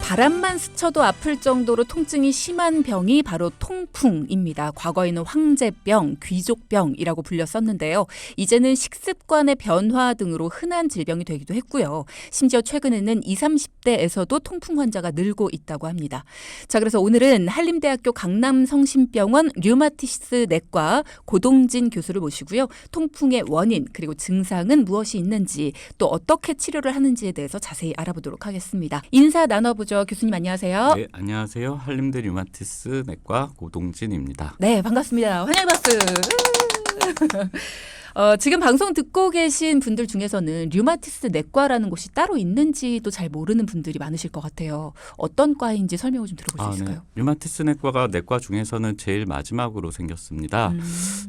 바람만 스쳐도 아플 정도로 통증이 심한 병이 바로 통풍입니다. 과거에는 황제병, 귀족병이라고 불렸었는데요. 이제는 식습관의 변화 등으로 흔한 질병이 되기도 했고요. 심지어 최근에는 20, 30대에서도 통풍 환자가 늘고 있다고 합니다. 자, 그래서 오늘은 한림대학교 강남성심병원 류마티스 내과 고동진 교수를 모시고요. 통풍의 원인 그리고 증상은 무엇이 있는지 또 어떻게 치료를 하는지에 대해서 자세히 알아보도록 하겠습니다. 인사 나눠보죠. 교수님 안녕하세요. 네, 안녕하세요. 한림대 류마티스 내과 고동진입니다. 네, 반갑습니다. 환영의 박수. 지금 방송 듣고 계신 분들 중에서는 류마티스 내과라는 곳이 따로 있는지도 잘 모르는 분들이 많으실 것 같아요. 어떤 과인지 설명을 좀 들어볼 수 있을까요? 네. 류마티스 내과가 내과 중에서는 제일 마지막으로 생겼습니다.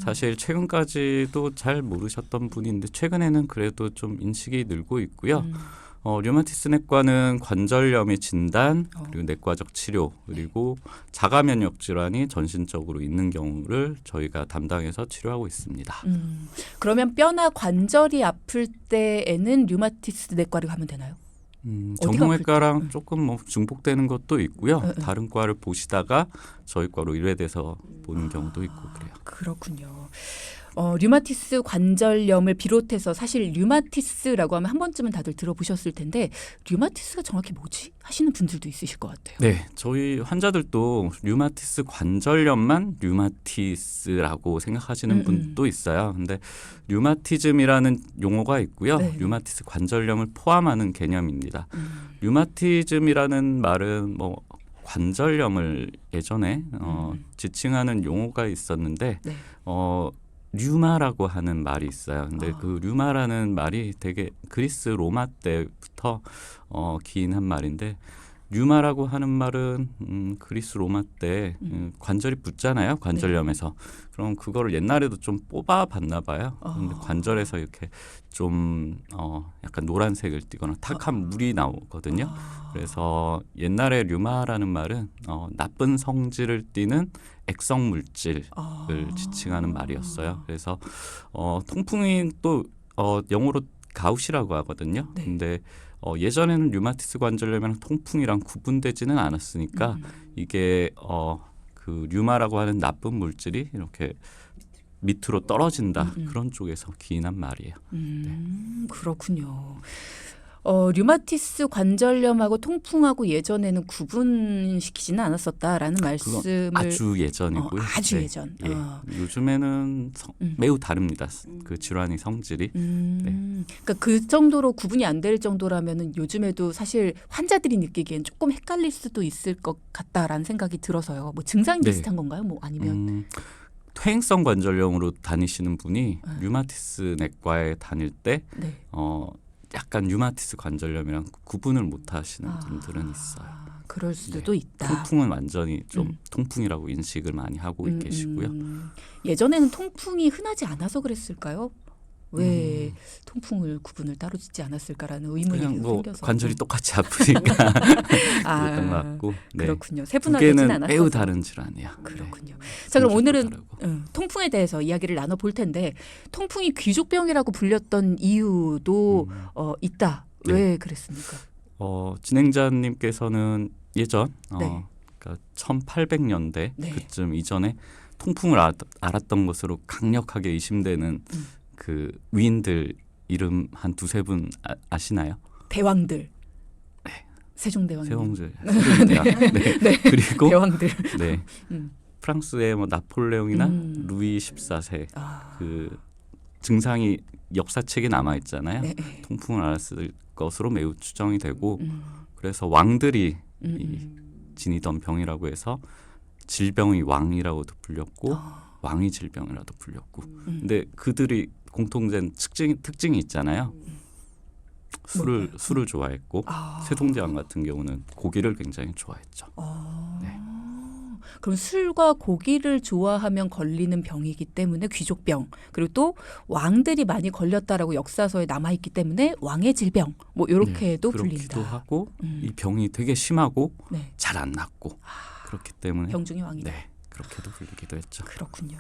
사실 최근까지도 잘 모르셨던 분인데 최근에는 그래도 좀 인식이 늘고 있고요. 류마티스 내과는 관절염의 진단, 그리고 내과적 치료, 그리고 자가면역 질환이 전신적으로 있는 경우를 저희가 담당해서 치료하고 있습니다. 그러면 뼈나 관절이 아플 때에는 류마티스 내과를 가면 되나요? 정형외과랑 조금 뭐 중복되는 것도 있고요. 다른 과를 보시다가 저희 과로 의뢰돼서 보는 경우도 있고 그래요. 그렇군요. 류마티스 관절염을 비롯해서 사실 류마티스라고 하면 한 번쯤은 다들 들어보셨을 텐데 류마티스가 정확히 뭐지? 하시는 분들도 있으실 것 같아요. 네, 저희 환자들도 류마티스 관절염만 류마티스라고 생각하시는 분도 있어요. 근데 류마티즘이라는 용어가 있고요. 네. 류마티스 관절염을 포함하는 개념입니다. 류마티즘이라는 말은 뭐 관절염을 예전에 지칭하는 용어가 있었는데 네. 류마라고 하는 말이 있어요. 근데 그 류마라는 말이 되게 그리스 로마 때부터 기인한 말인데 류마라고 하는 말은 그리스 로마 때 관절이 붙잖아요. 관절염에서. 그럼 그거를 옛날에도 좀 뽑아봤나 봐요. 근데 관절에서 이렇게 좀 약간 노란색을 띠거나 탁한 물이 나오거든요. 그래서 옛날에 류마라는 말은 나쁜 성질을 띠는 액성 물질을 지칭하는 말이었어요. 그래서 통풍이 또 영어로 가우시라고 하거든요. 네. 근데 예전에는 류마티스 관절염이랑 통풍이랑 구분되지는 않았으니까 이게 그 류마라고 하는 나쁜 물질이 이렇게 밑으로 떨어진다 그런 쪽에서 기인한 말이에요. 그렇군요. 류마티스 관절염하고 통풍하고 예전에는 구분시키지는 않았었다라는 말씀을 아주 예전이고요. 아주 네. 예전. 예. 요즘에는 매우 다릅니다. 그 질환의 성질이. 네. 그러니까 그 정도로 구분이 안 될 정도라면은 요즘에도 사실 환자들이 느끼기엔 조금 헷갈릴 수도 있을 것 같다라는 생각이 들어서요. 뭐 증상이 네. 비슷한 건가요? 뭐 아니면 퇴행성 관절염으로 다니시는 분이 류마티스 내과에 다닐 때 네. 약간 류마티스 관절염이랑 구분을 못 하시는 분들은 있어요. 그럴 수도 있다. 통풍은 완전히 좀 통풍이라고 인식을 많이 하고 계시고요. 예전에는 통풍이 흔하지 않아서 그랬을까요? 왜 통풍을 구분을 따로 짓지 않았을까라는 의문이 그냥 계속 뭐 생겨서. 관절이 똑같이 아프니까 그랬던 것 같고. 네. 그렇군요. 두 세분화되진 개는 않았어서. 매우 다른 질환이에요. 그렇군요. 네. 자, 그럼 성질도 오늘은 다르고. 통풍에 대해서 이야기를 나눠볼 텐데 통풍이 귀족병이라고 불렸던 이유도 있다. 네. 왜 그랬습니까? 진행자님께서는 예전 네. 그러니까 1800년대 네. 그쯤 이전에 통풍을 알았던 것으로 강력하게 의심되는 그 위인들 이름 한 두세 분 아시나요? 대왕들. 네. 세종대왕. 세종대. 네. 그리고 대왕들. 네. 프랑스의 뭐 나폴레옹이나 루이 14세 그 증상이 역사책에 남아 있잖아요. 네. 통풍을 앓았을 것으로 매우 추정이 되고 그래서 왕들이 지니던 병이라고 해서 질병의 왕이라고도 불렸고 왕의 질병이라도 불렸고 근데 그들이 공통된 특징이 있잖아요. 술을 좋아했고 세종대왕 같은 경우는 고기를 굉장히 좋아했죠. 네. 그럼 술과 고기를 좋아하면 걸리는 병이기 때문에 귀족병 그리고 또 왕들이 많이 걸렸다라고 역사서에 남아있기 때문에 왕의 질병 뭐 이렇게도 불린다. 그렇기도 하고 이 병이 되게 심하고 네. 잘 안 낫고 그렇기 때문에 병 중에 왕이다. 네. 그렇게도 불리기도 했죠. 그렇군요.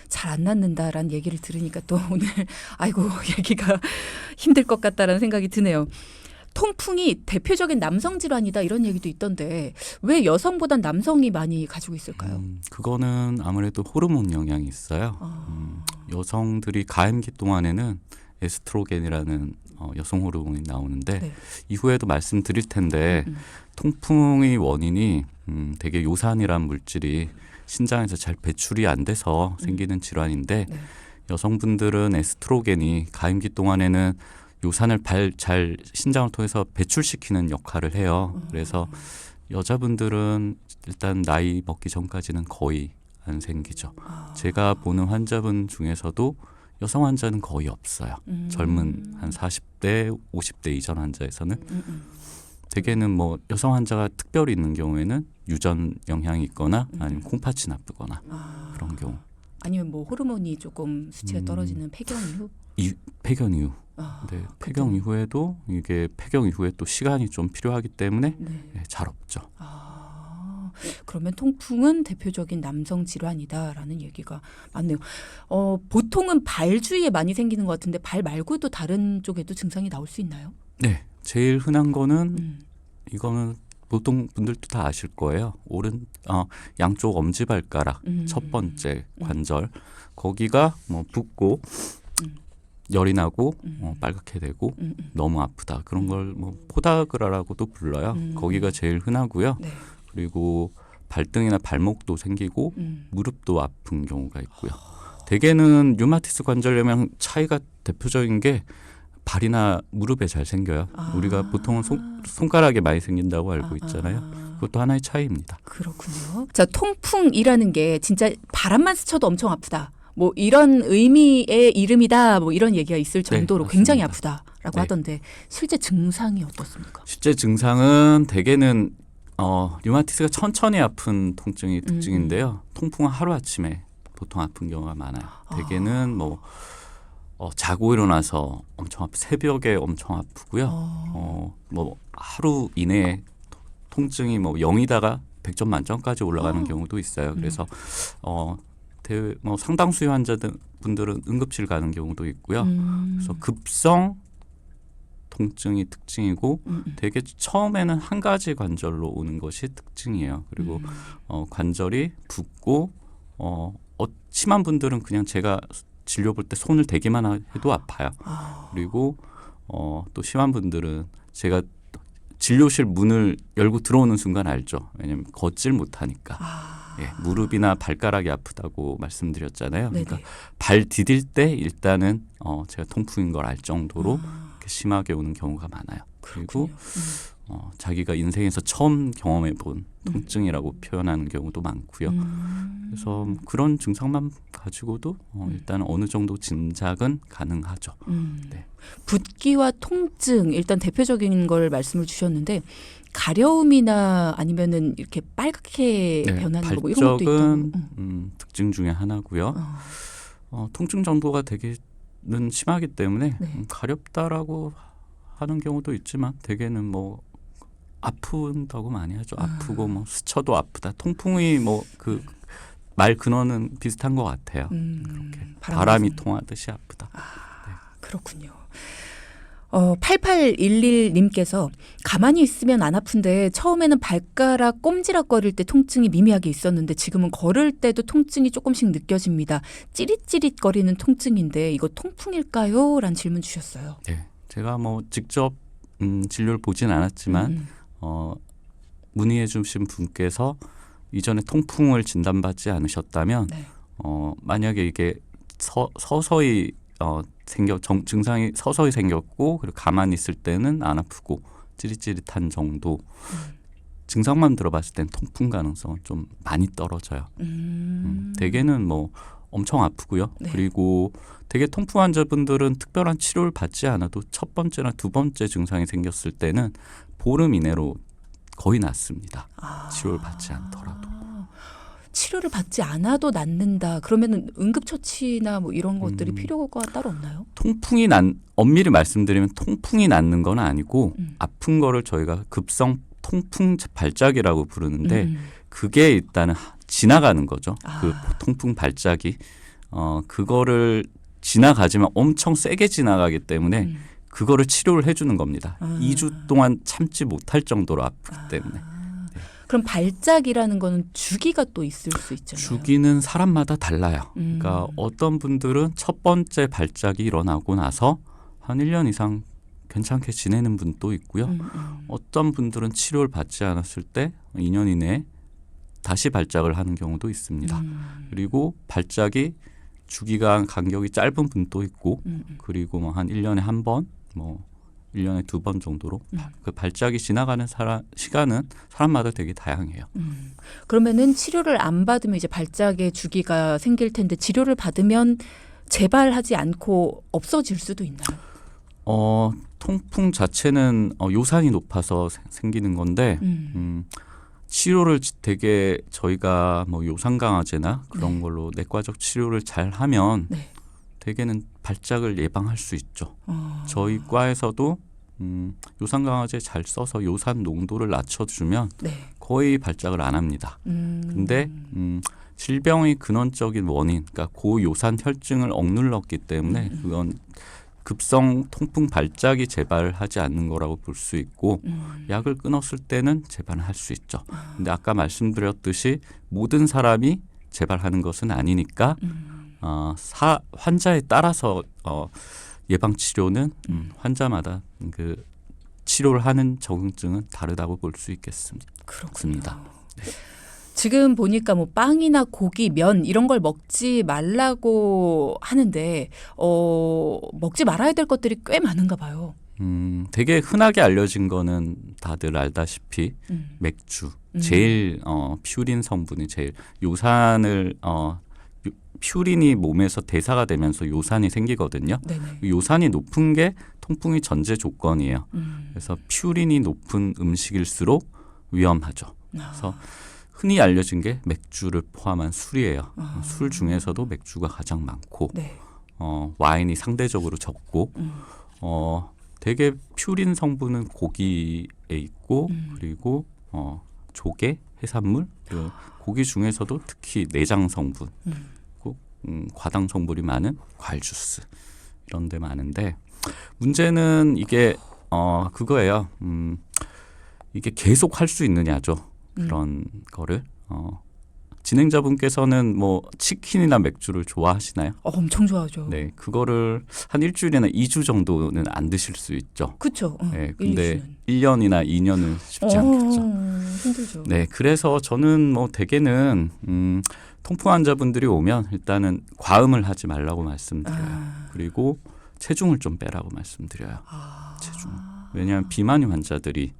잘 안 낫는다라는 얘기를 들으니까 또 오늘 아이고 얘기가 힘들 것 같다라는 생각이 드네요. 통풍이 대표적인 남성 질환이다 이런 얘기도 있던데 왜 여성보단 남성이 많이 가지고 있을까요? 그거는 아무래도 호르몬 영향이 있어요. 여성들이 가임기 동안에는 에스트로겐이라는 여성 호르몬이 나오는데 네. 이후에도 말씀드릴 텐데 통풍의 원인이 되게 요산이란 물질이 신장에서 잘 배출이 안 돼서 생기는 질환인데 네. 여성분들은 에스트로겐이 가임기 동안에는 요산을 잘 신장을 통해서 배출시키는 역할을 해요. 그래서 여자분들은 일단 나이 먹기 전까지는 거의 안 생기죠. 제가 보는 환자분 중에서도 여성 환자는 거의 없어요. 젊은 한 40대, 50대 이전 환자에서는 대개는 뭐 여성 환자가 특별히 있는 경우에는 유전 영향이 있거나 아니면 콩팥이 나쁘거나 그런 경우. 아니면 뭐 호르몬이 조금 수치가 떨어지는 폐경 이후? 폐경 이후. 아, 네, 폐경 이후에도 이게 폐경 이후에 또 시간이 좀 필요하기 때문에 네. 네, 잘 없죠. 그러면 통풍은 대표적인 남성 질환이다라는 얘기가 많네요. 보통은 발 주위에 많이 생기는 것 같은데 발 말고도 다른 쪽에도 증상이 나올 수 있나요? 네, 제일 흔한 거는 이거는 보통 분들도 다 아실 거예요. 양쪽 엄지발가락 첫 번째 관절 거기가 뭐 붓고 열이 나고 빨갛게 되고 너무 아프다. 그런 걸 뭐 포다그라라고도 불러요. 거기가 제일 흔하고요. 네. 그리고 발등이나 발목도 생기고 무릎도 아픈 경우가 있고요. 대개는 류마티스 관절염의 차이가 대표적인 게 발이나 무릎에 잘 생겨요. 우리가 보통은 손가락에 많이 생긴다고 알고 있잖아요. 그것도 하나의 차이입니다. 그렇군요. 자, 통풍이라는 게 진짜 바람만 스쳐도 엄청 아프다. 뭐 이런 의미의 이름이다. 뭐 이런 얘기가 있을 정도로 맞습니다. 굉장히 아프다라고 네. 하던데 실제 증상이 어떻습니까? 실제 증상은 대개는 류마티스가 천천히 아픈 통증이 특징인데요. 통풍은 하루아침에 보통 아픈 경우가 많아요. 대개는 뭐 자고 일어나서 엄청 새벽에 엄청 아프고요. 뭐 하루 이내에 통증이 뭐 0이다가 100점 만점까지 올라가는 경우도 있어요. 그래서 뭐 상당수의 환자분들은 응급실 가는 경우도 있고요. 그래서 급성 통증이 특징이고 되게 처음에는 한 가지 관절로 오는 것이 특징이에요. 그리고 관절이 붓고 심한 분들은 그냥 제가 진료 볼 때 손을 대기만 해도 아파요. 그리고 또 심한 분들은 제가 진료실 문을 열고 들어오는 순간 알죠. 왜냐하면 걷질 못하니까. 예, 무릎이나 발가락이 아프다고 말씀드렸잖아요. 그러니까 발 디딜 때 일단은 제가 통풍인 걸 알 정도로 이렇게 심하게 오는 경우가 많아요. 그리고 자기가 인생에서 처음 경험해 본 통증이라고 표현하는 경우도 많고요. 그래서 그런 증상만 가지고도 일단 어느 정도 짐작은 가능하죠. 네. 붓기와 통증 일단 대표적인 걸 말씀을 주셨는데 가려움이나 아니면은 이렇게 빨갛게 변하는 거 뭐 이런 것도 발적은 있다고. 특징 중에 하나고요. 통증 정도가 되게는 심하기 때문에 가렵다라고 하는 경우도 있지만 대개는 뭐 아픈다고 많이 하죠. 아프고 뭐 스쳐도 아프다. 통풍이 뭐 그 말 근원은 비슷한 것 같아요. 그렇게 바람이 통하듯이 아프다. 그렇군요. 8811님께서 가만히 있으면 안 아픈데 처음에는 발가락 꼼지락거릴 때 통증이 미미하게 있었는데 지금은 걸을 때도 통증이 조금씩 느껴집니다. 찌릿찌릿거리는 통증인데 이거 통풍일까요? 라는 질문 주셨어요. 네, 제가 뭐 직접 진료를 보진 않았지만 문의해 주신 분께서 이전에 통풍을 진단받지 않으셨다면 만약에 이게 서서히 증상이 서서히 생겼고 그리고 가만히 있을 때는 안 아프고 찌릿찌릿한 정도 증상만 들어봤을 땐 통풍 가능성은 좀 많이 떨어져요. 대개는 뭐 엄청 아프고요. 그리고 되게 통풍 환자분들은 특별한 치료를 받지 않아도 첫 번째나 두 번째 증상이 생겼을 때는 보름 이내로 거의 낫습니다. 치료를 받지 않더라도. 치료를 받지 않아도 낫는다. 그러면은 응급처치나 뭐 이런 것들이 필요가 따로 없나요? 엄밀히 말씀드리면 통풍이 낫는 건 아니고 아픈 거를 저희가 급성 통풍 발작이라고 부르는데 그게 일단은 지나가는 거죠. 그 통풍 발작이 그거를 지나가지만 엄청 세게 지나가기 때문에 그거를 치료를 해주는 겁니다. 아. 2주 동안 참지 못할 정도로 아프기 때문에. 그럼 발작이라는 거는 주기가 또 있을 수 있잖아요. 주기는 사람마다 달라요. 그러니까 어떤 분들은 첫 번째 발작이 일어나고 나서 한 1년 이상 괜찮게 지내는 분도 있고요. 어떤 분들은 치료를 받지 않았을 때 2년 이내에 다시 발작을 하는 경우도 있습니다. 그리고 발작이 주기간 간격이 짧은 분도 있고 그리고 뭐 한 1년에 한 번, 뭐 1년에 2번 정도로 그 발작이 지나가는 시간은 사람마다 되게 다양해요. 그러면은 치료를 안 받으면 이제 발작의 주기가 생길 텐데 치료를 받으면 재발하지 않고 없어질 수도 있나요? 통풍 자체는 요산이 높아서 생기는 건데 치료를 되게 저희가 뭐 요산 강화제나 그런 네. 걸로 내과적 치료를 잘 하면 네. 대개는 발작을 예방할 수 있죠. 저희 과에서도 요산 강화제 잘 써서 요산 농도를 낮춰주면 네. 거의 발작을 안 합니다. 근데 질병의 근원적인 원인, 그러니까 고요산 혈증을 억눌렀기 때문에 그건 급성 통풍 발작이 재발하지 않는 거라고 볼 수 있고 약을 끊었을 때는 재발을 할 수 있죠. 근데 아까 말씀드렸듯이 모든 사람이 재발하는 것은 아니니까 환자에 따라서 예방 치료는 환자마다 그 치료를 하는 적응증은 다르다고 볼 수 있겠습니다. 그렇습니다. 네. 지금 보니까 뭐 빵이나 고기, 면 이런 걸 먹지 말라고 하는데 먹지 말아야 될 것들이 꽤 많은가 봐요. 되게 흔하게 알려진 거는 다들 알다시피 맥주. 제일 퓨린 성분이 제일 요산을 퓨린이 몸에서 대사가 되면서 요산이 생기거든요. 네네. 요산이 높은 게 통풍의 전제 조건이에요. 그래서 퓨린이 높은 음식일수록 위험하죠. 그래서 흔히 알려진 게 맥주를 포함한 술이에요. 술 중에서도 맥주가 가장 많고 네. 와인이 상대적으로 적고 되게 퓨린 성분은 고기에 있고 그리고 조개, 해산물, 그리고 고기 중에서도 특히 내장 성분, 과당 성분이 많은 과일 주스 이런 데 많은데 문제는 이게 그거예요. 이게 계속 할 수 있느냐죠. 그런 거를 진행자분께서는 뭐 치킨이나 맥주를 좋아하시나요? 엄청 좋아하죠. 네, 그거를 한 일주일이나 2주 정도는 안 드실 수 있죠. 그렇죠. 네, 근데 1년이나 2년은 쉽지 않겠죠. 힘들죠. 네, 그래서 저는 뭐 대개는 통풍 환자분들이 오면 일단은 과음을 하지 말라고 말씀드려요. 그리고 체중을 좀 빼라고 말씀드려요. 체중. 왜냐하면 비만이 환자들이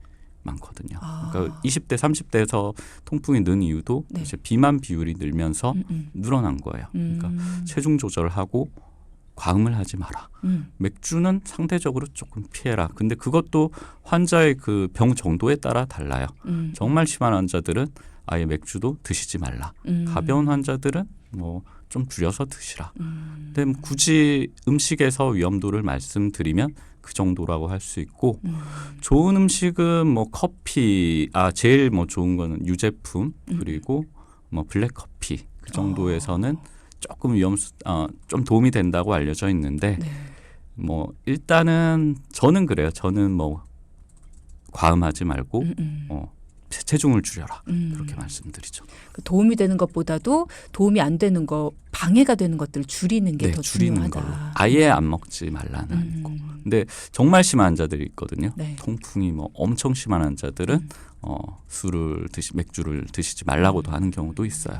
많거든요. 그러니까 20대, 30대에서 통풍이 는 이유도 네. 이제 비만 비율이 늘면서 늘어난 거예요. 그러니까 체중 조절하고 과음을 하지 마라. 맥주는 상대적으로 조금 피해라. 근데 그것도 환자의 그 병 정도에 따라 달라요. 정말 심한 환자들은 아예 맥주도 드시지 말라. 가벼운 환자들은 뭐 좀 줄여서 드시라. 근데 뭐 굳이 음식에서 위험도를 말씀드리면 그 정도라고 할 수 있고 좋은 음식은 뭐 커피, 제일 뭐 좋은 거는 유제품 그리고 뭐 블랙커피 그 정도에서는 조금 좀 도움이 된다고 알려져 있는데 네. 뭐 일단은 저는 그래요. 저는 뭐 과음하지 말고 체중을 줄여라 그렇게 말씀드리죠. 도움이 되는 것보다도 도움이 안 되는 거, 방해가 되는 것들을 줄이는 게 더 줄이는 중요하다. 걸로 아예 안 먹지 말라는 거. 근데 정말 심한 환자들이 있거든요. 네. 통풍이 뭐 엄청 심한 환자들은 맥주를 드시지 말라고도 하는 경우도 있어요.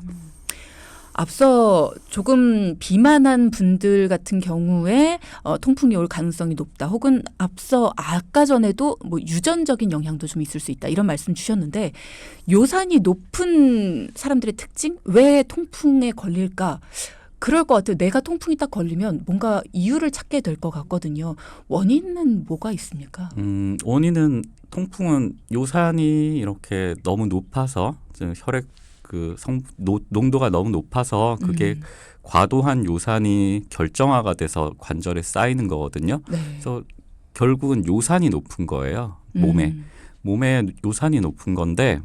앞서 조금 비만한 분들 같은 경우에 통풍이 올 가능성이 높다. 혹은 아까 전에도 뭐 유전적인 영향도 좀 있을 수 있다. 이런 말씀 주셨는데 요산이 높은 사람들의 특징? 왜 통풍에 걸릴까? 그럴 것 같아요. 내가 통풍이 딱 걸리면 뭔가 이유를 찾게 될 것 같거든요. 원인은 뭐가 있습니까? 원인은 통풍은 요산이 이렇게 너무 높아서 혈액 농도가 너무 높아서 그게 과도한 요산이 결정화가 돼서 관절에 쌓이는 거거든요. 네. 그래서 결국은 요산이 높은 거예요. 몸에 요산이 높은 건데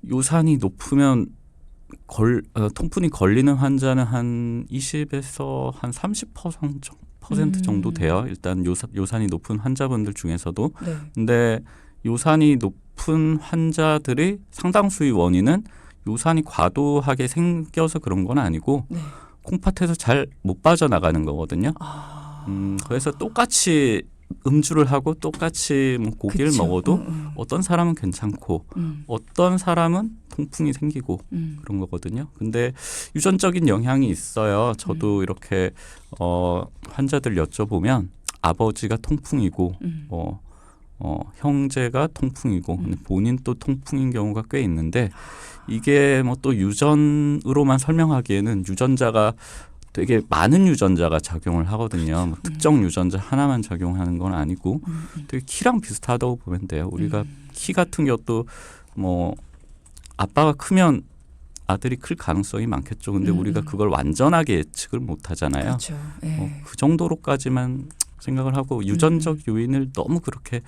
요산이 높으면 통풍이 걸리는 환자는 한 20에서 한 30% 50% 정도 돼요. 일단 요산이 높은 환자분들 중에서도. 네. 근데 요산이 높은 환자들의 상당수의 원인은 요산이 과도하게 생겨서 그런 건 아니고 네. 콩팥에서 잘 못 빠져나가는 거거든요. 그래서 똑같이 음주를 하고 똑같이 뭐 고기를 그쵸. 먹어도 어떤 사람은 괜찮고 어떤 사람은 통풍이 생기고 그런 거거든요. 근데 유전적인 영향이 있어요. 저도 이렇게 환자들 여쭤보면 아버지가 통풍이고 형제가 통풍이고 근데 본인 또 통풍인 경우가 꽤 있는데 이게 뭐 또 유전으로만 설명하기에는 유전자가 되게 많은 유전자가 작용을 하거든요. 뭐 특정 유전자 하나만 작용하는 건 아니고 되게 키랑 비슷하다고 보면 돼요. 우리가 키 같은 것도 뭐 아빠가 크면 아들이 클 가능성이 많겠죠. 근데 우리가 그걸 완전하게 예측을 못 하잖아요. 그렇죠. 그 정도로까지만 생각을 하고 유전적 요인을 너무 그렇게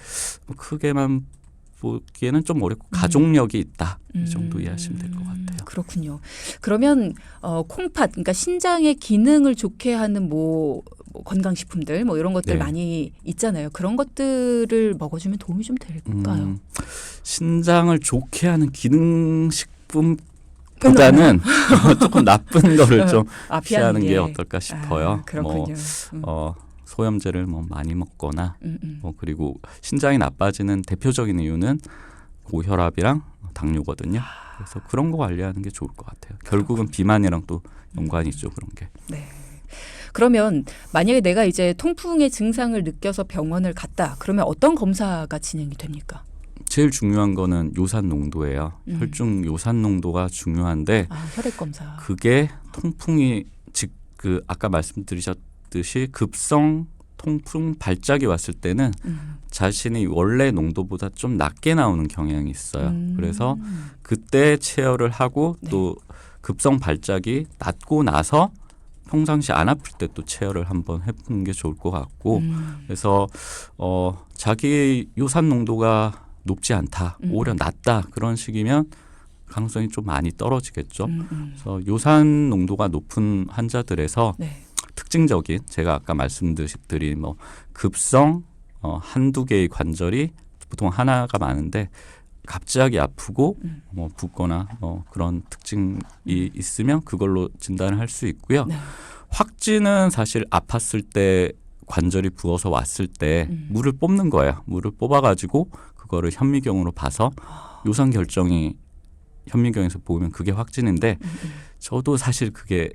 크게만 보기에는 좀 어렵고 가족력이 있다. 이 정도 이해하시면 될 것 같아요. 그렇군요. 그러면 콩팥, 그러니까 신장의 기능을 좋게 하는 뭐 건강식품들 뭐 이런 것들 네. 많이 있잖아요. 그런 것들을 먹어주면 도움이 좀 될까요? 신장을 좋게 하는 기능식품보다는 조금 나쁜 거를 좀 피하는 게 어떨까 싶어요. 그렇군요. 소염제를 뭐 많이 먹거나 그리고 신장이 나빠지는 대표적인 이유는 고혈압이랑 당뇨거든요. 그래서 그런 거 관리하는 게 좋을 것 같아요. 결국은 비만이랑 또 연관이 있죠. 그런 게. 네. 그러면 만약에 내가 이제 통풍의 증상을 느껴서 병원을 갔다. 그러면 어떤 검사가 진행이 됩니까? 제일 중요한 거는 요산 농도예요. 혈중 요산 농도가 중요한데 혈액 검사. 그게 통풍이 그 아까 말씀드리셨듯이 급성 통풍 발작이 왔을 때는 자신이 원래 농도보다 좀 낮게 나오는 경향이 있어요. 그래서 그때 체열을 하고 또 급성 발작이 낮고 나서 평상시 안 아플 때 또 체열을 한번 해보는 게 좋을 것 같고 그래서 자기 요산 농도가 높지 않다, 오히려 낮다 그런 식이면 가능성이 좀 많이 떨어지겠죠. 그래서 요산 농도가 높은 환자들에서 특징적인 제가 아까 말씀드린 뭐 급성 한두 개의 관절이 보통 하나가 많은데 갑자기 아프고 뭐 붓거나 그런 특징이 있으면 그걸로 진단을 할 수 있고요. 확진은 사실 아팠을 때 관절이 부어서 왔을 때 물을 뽑는 거예요. 물을 뽑아가지고 그거를 현미경으로 봐서 요산 결정이 현미경에서 보면 그게 확진인데 저도 사실 그게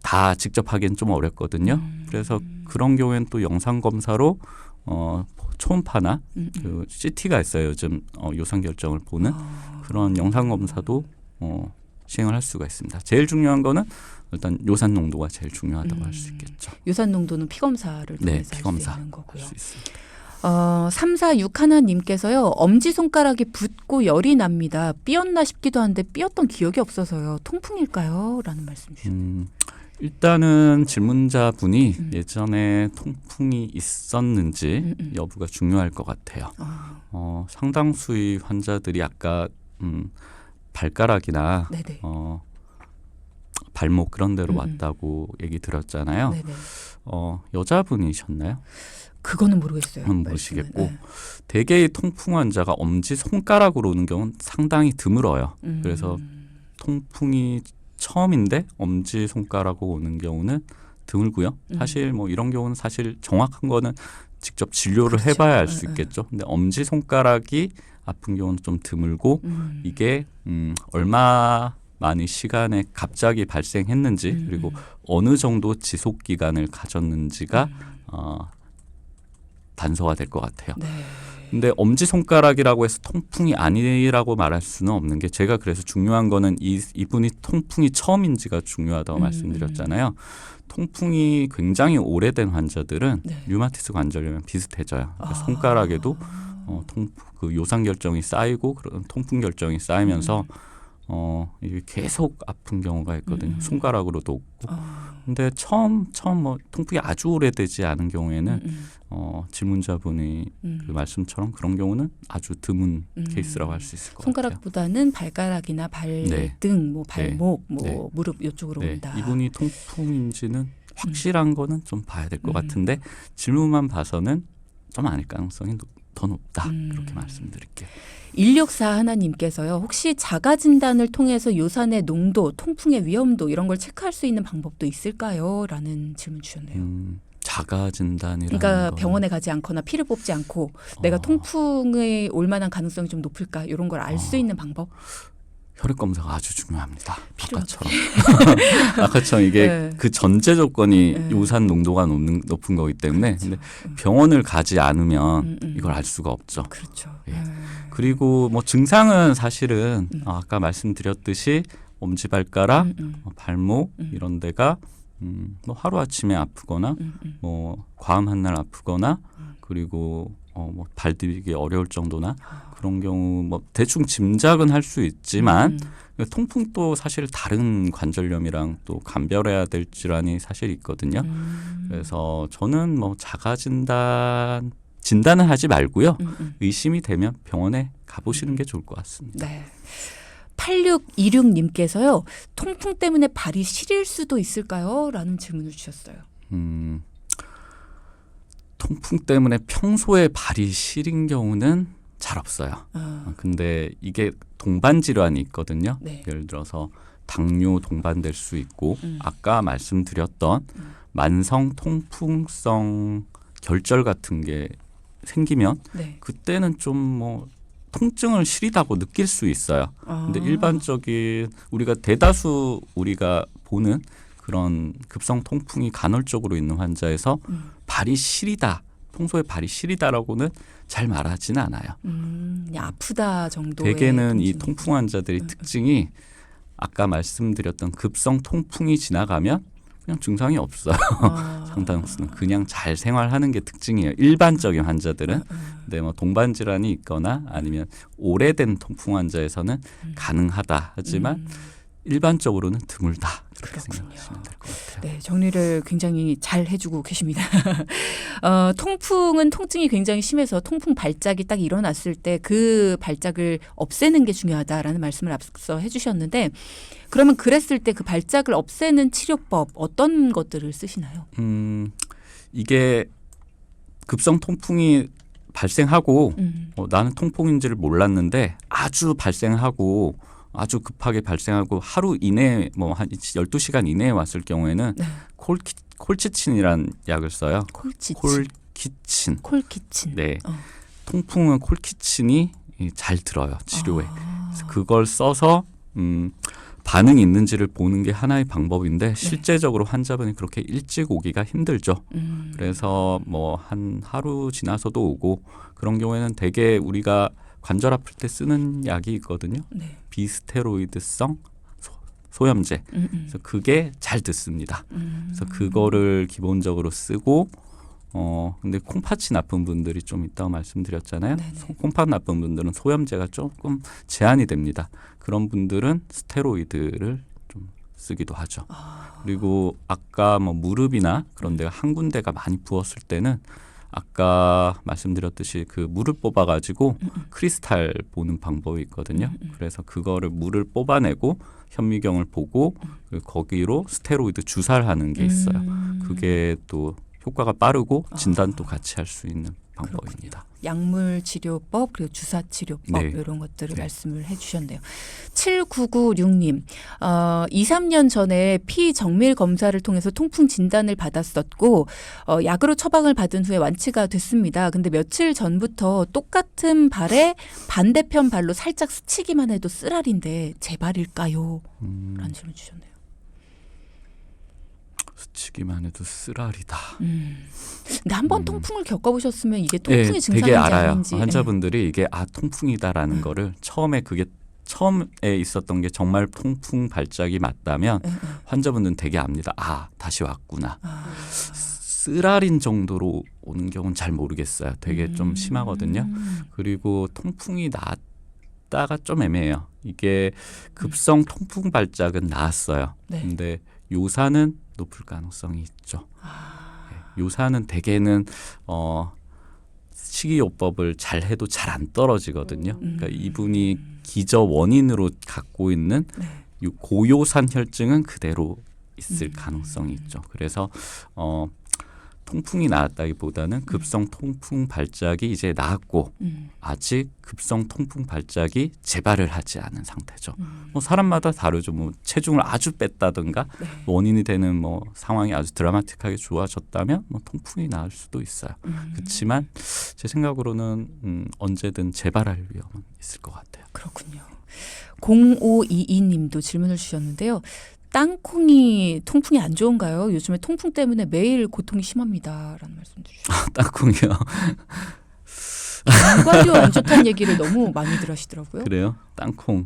다 직접 하기엔 좀 어렵거든요. 그래서 그런 경우에는 또 영상 검사로 초음파나 그 CT가 있어요. 요즘 요산 결정을 보는 그런 영상 검사도 시행을 할 수가 있습니다. 제일 중요한 거는 일단 요산 농도가 제일 중요하다고 할 수 있겠죠. 요산 농도는 피 검사를 통해서 피검사 할 수 있는 거고요. 할 수 있습니다. 3461님께서요. 엄지손가락이 붓고 열이 납니다. 삐었나 싶기도 한데 삐었던 기억이 없어서요. 통풍일까요? 라는 말씀 주셨습니다. 일단은 질문자분이 예전에 통풍이 있었는지 여부가 중요할 것 같아요. 상당수의 환자들이 아까 발가락이나 발목 그런 데로 왔다고 얘기 들었잖아요. 여자분이셨나요? 그거는 모르겠어요. 모르시겠고 대개의 통풍 환자가 엄지 손가락으로 오는 경우는 상당히 드물어요. 그래서 통풍이 처음인데 엄지 손가락으로 오는 경우는 드물고요. 사실 뭐 이런 경우는 사실 정확한 거는 직접 진료를 해봐야 알 수 있겠죠. 근데 엄지 손가락이 아픈 경우는 좀 드물고 이게 얼마만의 시간에 갑자기 발생했는지 그리고 어느 정도 지속 기간을 가졌는지가 단서가 될 것 같아요. 근데 엄지손가락이라고 해서 통풍이 아니라고 말할 수는 없는 게 제가 그래서 중요한 거는 이분이 통풍이 처음인지가 중요하다고 말씀드렸잖아요. 통풍이 굉장히 오래된 환자들은 류마티스 관절염이랑 비슷해져요. 그러니까 손가락에도 그 요산 결정이 쌓이고 그런 통풍 결정이 쌓이면서 이게 계속 아픈 경우가 있거든요. 손가락으로도 없고. 근데 처음 뭐 통풍이 아주 오래되지 않은 경우에는 질문자분의 그 말씀처럼 그런 경우는 아주 드문 케이스라고 할 수 있을 것 같아요. 손가락보다는 발가락이나 발등, 뭐 발목, 뭐 무릎 이쪽으로 온다. 이분이 통풍인지는 확실한 거는 좀 봐야 될 것 같은데 질문만 봐서는 좀 아닐 가능성이 더 높다. 그렇게 말씀드릴게요. 164 하나님께서요. 혹시 자가 진단을 통해서 요산의 농도, 통풍의 위험도 이런 걸 체크할 수 있는 방법도 있을까요? 라는 질문 주셨네요. 자가 진단이라는 그러니까 건 병원에 가지 않거나 피를 뽑지 않고 내가 통풍에 올 만한 가능성이 좀 높을까? 이런 걸 알 수 있는 방법? 혈액 검사가 아주 중요합니다. 필요하죠. 아까처럼 이게 네. 그 전제 조건이 네. 요산 농도가 높은 거기 때문에 그렇죠. 근데 병원을 가지 않으면 이걸 알 수가 없죠. 그렇죠. 예. 그리고 뭐 증상은 사실은 아까 말씀드렸듯이 엄지발가락, 발목 이런 데가 뭐 하루아침에 아프거나 뭐 과음 한 날 아프거나 그리고 뭐 발 디디기 어려울 정도나 그런 경우 뭐 대충 짐작은 할 수 있지만 통풍도 사실 다른 관절염이랑 또 감별해야 될 질환이 사실 있거든요. 그래서 저는 뭐 자가 진단은 하지 말고요. 의심이 되면 병원에 가보시는 게 좋을 것 같습니다. 네. 8626님께서요. 통풍 때문에 발이 시릴 수도 있을까요? 라는 질문을 주셨어요. 통풍 때문에 평소에 발이 시린 경우는 잘 없어요. 근데 이게 동반 질환이 있거든요. 네. 예를 들어서 당뇨 동반될 수 있고 아까 말씀드렸던 만성 통풍성 결절 같은 게 생기면 네. 그때는 좀 뭐 통증을 시리다고 느낄 수 있어요. 근데 일반적인 대다수 우리가 보는 그런 급성 통풍이 간헐적으로 있는 환자에서 발이 시리다, 평소에 발이 시리다라고는 잘 말하지는 않아요. 그냥 아프다 정도의 대개는 이 통증이. 통풍 환자들의 특징이 아까 말씀드렸던 급성 통풍이 지나가면 그냥 증상이 없어요. 상당수는 그냥 잘 생활하는 게 특징이에요. 일반적인 환자들은. 근데 뭐 동반 질환이 있거나 아니면 오래된 통풍 환자에서는 가능하다 하지만 일반적으로는 드물다. 그렇게 그렇군요. 생각하시면 될 것 같아요. 네, 정리를 굉장히 잘 해주고 계십니다. 통풍은 통증이 굉장히 심해서 통풍 발작이 딱 일어났을 때 그 발작을 없애는 게 중요하다라는 말씀을 앞서 해주셨는데 그러면 그랬을 때 그 발작을 없애는 치료법 어떤 것들을 쓰시나요? 이게 급성 통풍이 발생하고 나는 통풍인지를 몰랐는데 아주 급하게 발생하고 하루 이내에 뭐 한 12시간 이내에 왔을 경우에는 네. 콜치친이라는 약을 써요. 콜키친. 콜키친. 네. 통풍은 콜키친이 잘 들어요. 치료에. 그래서 그걸 써서 반응이 있는지를 보는 게 하나의 방법인데 실제적으로 환자분이 그렇게 일찍 오기가 힘들죠. 그래서 뭐 한 하루 지나서도 오고 그런 경우에는 대개 우리가 관절 아플 때 쓰는 약이 있거든요. 네. 비스테로이드성 소염제. 그래서 그게 잘 듣습니다. 그래서 그거를 기본적으로 쓰고 근데 콩팥이 나쁜 분들이 좀 있다고 말씀드렸잖아요. 네네. 콩팥 나쁜 분들은 소염제가 조금 제한이 됩니다. 그런 분들은 스테로이드를 좀 쓰기도 하죠. 그리고 아까 뭐 무릎이나 그런 데가 한 군데가 많이 부었을 때는 아까 말씀드렸듯이 그 물을 뽑아가지고 크리스탈 보는 방법이 있거든요. 그래서 그거를 물을 뽑아내고 현미경을 보고 거기로 스테로이드 주사를 하는 게 있어요. 그게 또 효과가 빠르고 진단도 같이 할 수 있는 방법입니다. 약물 치료법 그리고 주사 치료법 네. 이런 것들을 네. 말씀을 해주셨네요. 7996님 2, 3년 전에 피 정밀 검사를 통해서 통풍 진단을 받았었고 약으로 처방을 받은 후에 완치가 됐습니다. 근데 며칠 전부터 똑같은 발에 반대편 발로 살짝 스치기만 해도 쓰라린데 제 발일까요? 라는 질문 주셨네요. 스치기만 해도 쓰라리다. 근데 한번 통풍을 겪어보셨으면 이게 통풍의 되게 증상인지 알아요. 아닌지 환자분들이 이게 통풍이다라는 거를 처음에 있었던 게 정말 통풍 발작이 맞다면 환자분들은 되게 압니다. 다시 왔구나. 쓰라린 정도로 오는 경우는 잘 모르겠어요. 되게 좀 심하거든요. 그리고 통풍이 나았다가 좀 애매해요. 이게 급성 통풍 발작은 나았어요. 네. 근데 요산은 높을 가능성이 있죠. 네, 요산은 대개는 식이요법을 잘 해도 잘 안 떨어지거든요. 그러니까 이분이 기저 원인으로 갖고 있는 고요산 혈증은 그대로 있을 가능성이 있죠. 그래서 통풍이 나았다기보다는 급성 통풍 발작이 이제 나았고 아직 급성 통풍 발작이 재발을 하지 않은 상태죠. 뭐 사람마다 다르죠. 뭐 체중을 아주 뺐다든가 네. 원인이 되는 뭐 상황이 아주 드라마틱하게 좋아졌다면 뭐 통풍이 나을 수도 있어요. 그렇지만 제 생각으로는 언제든 재발할 위험은 있을 것 같아요. 그렇군요. 0522님도 질문을 주셨는데요. 땅콩이 통풍이 안 좋은가요? 요즘에 통풍 때문에 매일 고통이 심합니다라는 말씀도 주셨어요. 땅콩이요. 견과류 안 좋다는 얘기를 너무 많이들 하시더라고요. 그래요? 땅콩.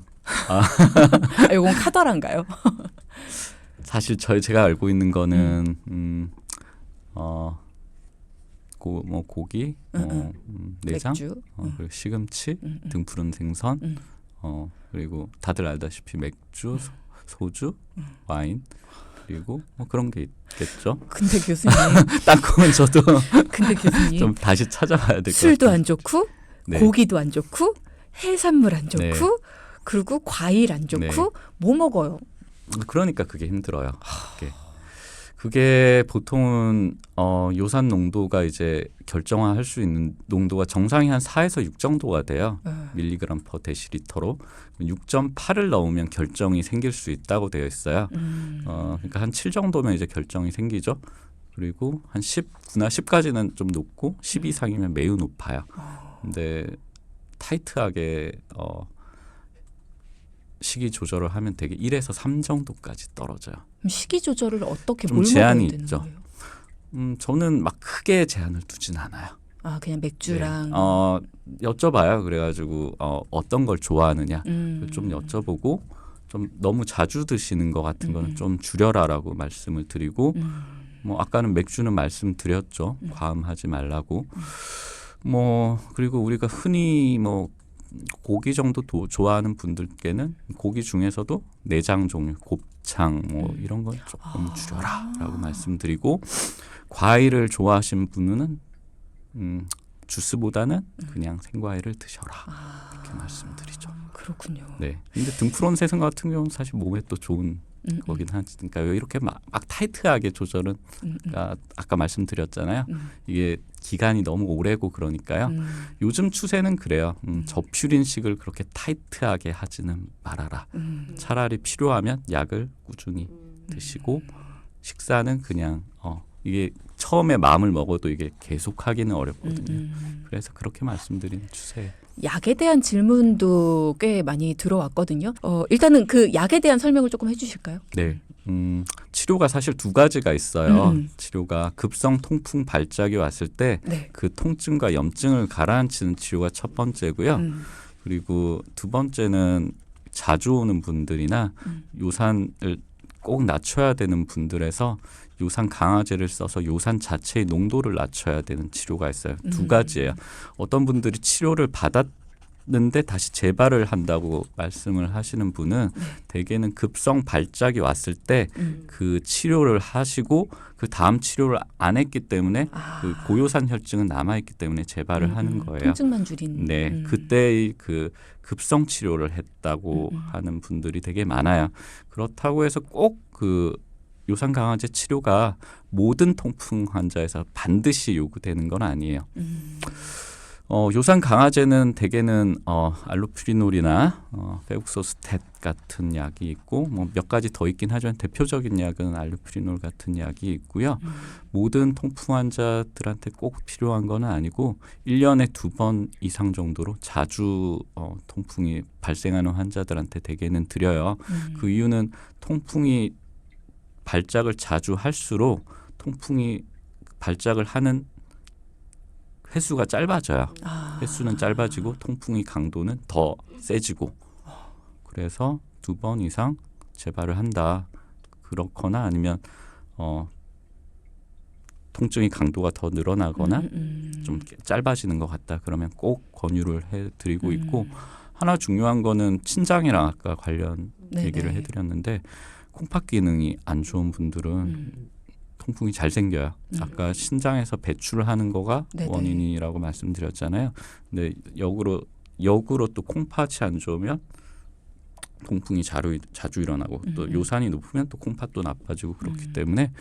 이건 카더라인가요? 사실 제가 알고 있는 거는 뭐 고기, 내장, 맥주, 그리고 시금치, 등푸른 생선, 그리고 다들 알다시피 맥주, 소주, 와인, 그리고 뭐 그런 게 있겠죠. 근데 교수님, 땅콩은 저도 근데 교수님 좀 다시 찾아봐야 될 것 같아요. 술도 안 좋고 네. 고기도 안 좋고 해산물 안 좋고 네. 그리고 과일 안 좋고 네. 뭐 먹어요? 그러니까 그게 힘들어요. 그게 보통은 요산 농도가 이제 결정화할 수 있는 농도가 정상이 한 4에서 6 정도가 돼요. 밀리그램 퍼 데시리터로 6.8을 넣으면 결정이 생길 수 있다고 되어 있어요. 그러니까 한 7 정도면 이제 결정이 생기죠. 그리고 한 10나 10까지는 좀 높고 10 이상이면 매우 높아요. 근데 타이트하게 식이 조절을 하면 되게 1에서 3 정도까지 떨어져요. 그럼 식이 조절을 어떻게 좀 뭘 제한이 먹어야 되는 있죠. 거예요? 저는 막 크게 제한을 두진 않아요. 아 그냥 맥주랑 네. 여쭤봐요. 그래가지고 어떤 걸 좋아하느냐 좀 여쭤보고 좀 너무 자주 드시는 것 같은 거는 좀 줄여라라고 말씀을 드리고 뭐 아까는 맥주는 말씀드렸죠. 과음하지 말라고. 뭐 그리고 우리가 흔히 뭐 고기 정도 좋아하는 분들께는 고기 중에서도 내장 종류, 곱창 뭐 이런 건 조금 줄여라라고 말씀드리고 과일을 좋아하시는 분은 주스보다는 그냥 생과일을 드셔라 이렇게 말씀드리죠. 그렇군요. 네. 근데 등푸른 생선 같은 경우는 사실 몸에 또 좋은 거긴 하니까 이렇게 막 타이트하게 조절은 아까 말씀드렸잖아요. 이게 기간이 너무 오래고 그러니까요. 요즘 추세는 그래요. 저퓨린식을 그렇게 타이트하게 하지는 말아라. 차라리 필요하면 약을 꾸준히 드시고 식사는 그냥 이게 처음에 마음을 먹어도 이게 계속하기는 어렵거든요. 그래서 그렇게 말씀드리는 추세예요. 약에 대한 질문도 꽤 많이 들어왔거든요. 일단은 그 약에 대한 설명을 조금 해주실까요? 네. 치료가 사실 2가지가 있어요. 치료가 급성 통풍 발작이 왔을 때 그 네. 통증과 염증을 가라앉히는 치료가 첫 번째고요. 그리고 두 번째는 자주 오는 분들이나 요산을 꼭 낮춰야 되는 분들에서 요산 강화제를 써서 요산 자체의 농도를 낮춰야 되는 치료가 있어요. 2가지예요. 어떤 분들이 치료를 받았는데 다시 재발을 한다고 말씀을 하시는 분은 대개는 급성 발작이 왔을 때 그 치료를 하시고 그 다음 치료를 안 했기 때문에 그 고요산 혈증은 남아있기 때문에 재발을 하는 거예요. 통증만 줄인. 네, 그때의 그 급성 치료를 했다고 하는 분들이 되게 많아요. 그렇다고 해서 꼭 그 요산 강화제 치료가 모든 통풍 환자에서 반드시 요구되는 건 아니에요. 요산 강화제는 대개는 알로프리놀이나 페북소스텟 같은 약이 있고 뭐 몇 가지 더 있긴 하지만 대표적인 약은 알로프리놀 같은 약이 있고요. 모든 통풍 환자들한테 꼭 필요한 건 아니고 1년에 2번 이상 정도로 자주 통풍이 발생하는 환자들한테 대개는 드려요. 그 이유는 통풍이 발작을 자주 할수록 통풍이 발작을 하는 횟수가 짧아져요. 횟수는 짧아지고 통풍의 강도는 더 세지고 그래서 2번 이상 재발을 한다. 그렇거나 아니면 통증의 강도가 더 늘어나거나 좀 짧아지는 것 같다. 그러면 꼭 권유를 해드리고 있고 하나 중요한 거는 친장이랑 아까 관련 얘기를 해드렸는데 콩팥 기능이 안 좋은 분들은 통풍이 잘 생겨요. 아까 신장에서 배출을 하는 거가 원인이라고 말씀드렸잖아요. 근데 역으로 또 콩팥이 안 좋으면 통풍이 자주 일어나고 또 요산이 높으면 또 콩팥도 나빠지고 그렇기 때문에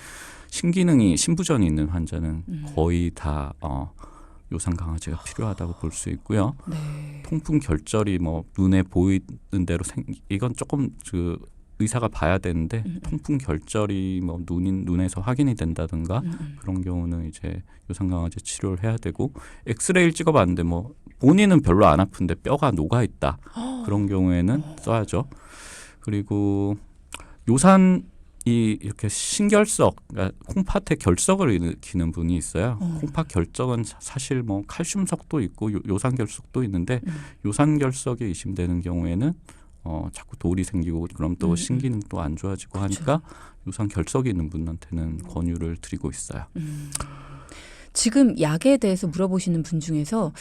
신부전이 있는 환자는 거의 다 요산 강화제가 필요하다고 볼 수 있고요. 네. 통풍 결절이 뭐 눈에 보이는 대로 이건 조금 그 의사가 봐야 되는데 통풍 결절이 뭐 눈에서 확인이 된다든가 그런 경우는 이제 요산 강화제 치료를 해야 되고 엑스레이를 찍어봤는데 뭐 본인은 별로 안 아픈데 뼈가 녹아 있다 그런 경우에는 써야죠. 그리고 요산이 이렇게 신결석, 그러니까 콩팥에 결석을 일으키는 분이 있어요. 콩팥 결석은 사실 뭐 칼슘석도 있고 요산 결석도 있는데 요산 결석이 의심되는 경우에는 자꾸 돌이 생기고 그럼 또 신기능도 안 좋아지고 하니까 요산 결석이 있는 분한테는 권유를 드리고 있어요. 지금 약에 대해서 물어보시는 분 중에서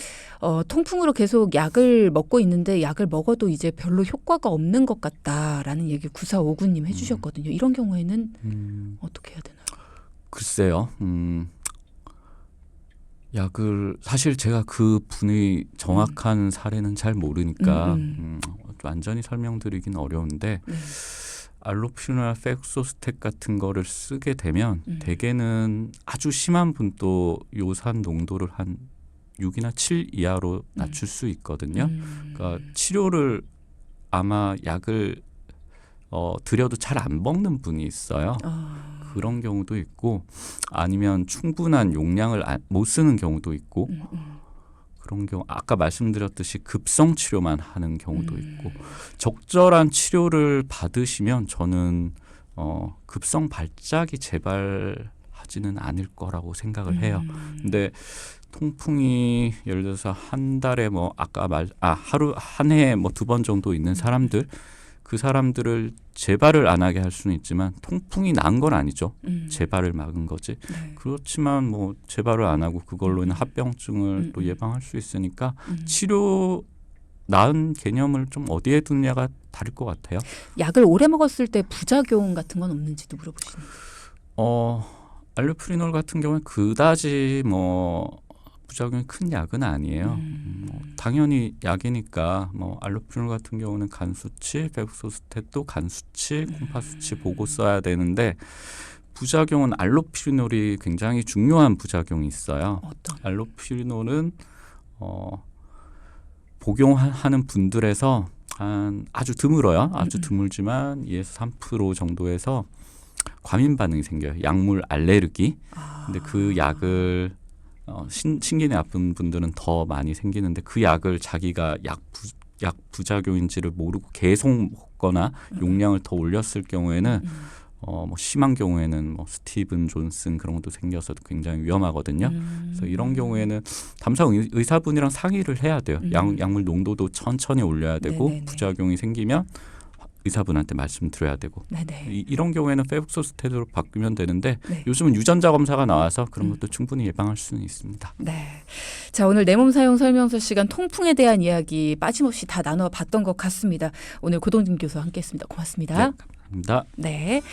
통풍으로 계속 약을 먹고 있는데 약을 먹어도 이제 별로 효과가 없는 것 같다라는 얘기 9459님 해주셨거든요. 이런 경우에는 어떻게 해야 되나요? 글쎄요. 약을 사실 제가 그 분의 정확한 사례는 잘 모르니까 완전히 설명드리긴 어려운데 알로피리놀, 팩소스텍 같은 거를 쓰게 되면 대개는 아주 심한 분도 요산 농도를 한 6이나 7 이하로 낮출 수 있거든요. 그러니까 치료를 아마 약을 드려도 잘 안 먹는 분이 있어요. 그런 경우도 있고 아니면 충분한 용량을 못 쓰는 경우도 있고 그런 경우 아까 말씀드렸듯이 급성 치료만 하는 경우도 있고 적절한 치료를 받으시면 저는 급성 발작이 재발하지는 않을 거라고 생각을 해요. 근데 통풍이 예를 들어서 한 달에 뭐 하루 한 해에 뭐 2번 정도 있는 사람들 그 사람들을 재발을 안 하게 할 수는 있지만 통풍이 난 건 아니죠. 재발을 막은 거지. 네. 그렇지만 뭐 재발을 안 하고 그걸로 인한 합병증을 또 예방할 수 있으니까 치료 나은 개념을 좀 어디에 두느냐가 다를 것 같아요. 약을 오래 먹었을 때 부작용 같은 건 없는지도 물어보시는 알로프리놀 같은 경우는 그다지 뭐 부작용이 큰 약은 아니에요. 당연히 약이니까 뭐 알로피리놀 같은 경우는 간 수치, 팩소스텍도 간 수치, 콩팥 수치 보고 써야 되는데 부작용은 알로피리놀이 굉장히 중요한 부작용이 있어요. 어떤? 알로피리놀은 복용하는 분들에서 아주 드물어요. 아주 드물지만 2에서 3% 정도에서 과민 반응이 생겨요. 약물 알레르기. 근데 그 약을 신기능이 나쁜 분들은 더 많이 생기는데 그 약을 자기가 약 부작용인지를 모르고 계속 먹거나 용량을 더 올렸을 경우에는 뭐 심한 경우에는 뭐 스티븐 존슨 그런 것도 생겨서 굉장히 위험하거든요. 그래서 이런 경우에는 담당 의사분이랑 상의를 해야 돼요. 약물 농도도 천천히 올려야 되고 네네네. 부작용이 생기면 의사분한테 말씀드려야 되고 이런 경우에는 팩소스텍으로 바꾸면 되는데 네. 요즘은 유전자 검사가 나와서 그런 것도 충분히 예방할 수는 있습니다. 네. 자, 오늘 내 몸 사용 설명서 시간 통풍에 대한 이야기 빠짐없이 다 나눠봤던 것 같습니다. 오늘 고동진 교수와 함께했습니다. 고맙습니다. 네, 감사합니다. 네.